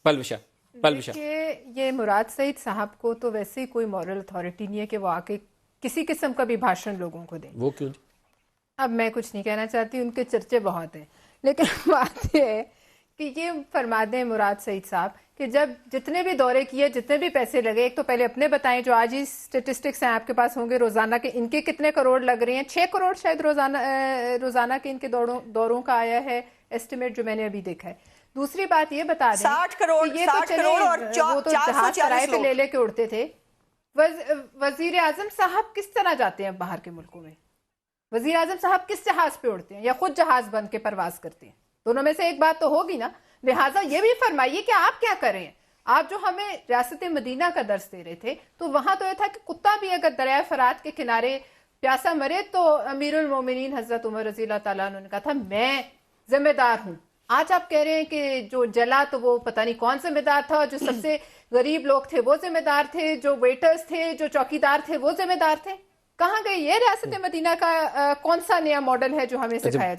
پلوشا کہ یہ مراد سعید صاحب کو تو ویسے ہی کوئی مورل اتھارٹی نہیں ہے کہ وہ آ کے کسی قسم کا بھی بھاشن لوگوں کو دیں. وہ کیوں جی؟ اب میں کچھ نہیں کہنا چاہتی، ان کے چرچے بہت ہیں، لیکن بات یہ ہے کہ یہ فرما دیں مراد سعید صاحب کہ جب جتنے بھی دورے کیے، جتنے بھی پیسے لگے، ایک تو پہلے اپنے بتائیں جو آج ہی اسٹیٹسٹکس ہیں آپ کے پاس ہوں گے روزانہ کے، ان کے کتنے کروڑ لگ رہے ہیں. 6 کروڑ شاید روزانہ کے ان کے دوروں کا آیا ہے ایسٹیمیٹ جو میں نے ابھی دیکھا ہے. دوسری بات یہ بتا دیں 60 کروڑ کہ یہ تو چلے وہ تو جہاز کرائے پہ لے کے اڑتے تھے. وزیر اعظم صاحب کس طرح جاتے ہیں باہر کے ملکوں میں؟ وزیر اعظم صاحب کس جہاز پہ اڑتے ہیں یا خود جہاز بن کے پرواز کرتے ہیں؟ دونوں میں سے ایک بات تو ہوگی نا. لہٰذا یہ بھی فرمائیے کہ آپ کیا کر رہے ہیں. آپ جو ہمیں ریاست مدینہ کا درس دے رہے تھے تو وہاں تو یہ تھا کہ کتا بھی اگر دریائے فرات کے کنارے پیاسا مرے تو امیر المومنین حضرت عمر رضی اللہ تعالیٰ عنہ نے کہا تھا میں ذمہ دار ہوں. آج آپ کہہ رہے ہیں کہ جو جلا تو وہ پتہ نہیں کون ذمہ دار تھا، جو سب سے غریب لوگ تھے وہ ذمہ دار تھے، جو ویٹرز تھے، جو چوکیدار تھے وہ ذمہ دار تھے. کہاں گئے؟ یہ ریاست مدینہ کا کون سا نیا ماڈل ہے جو ہمیں سکھایا جائے؟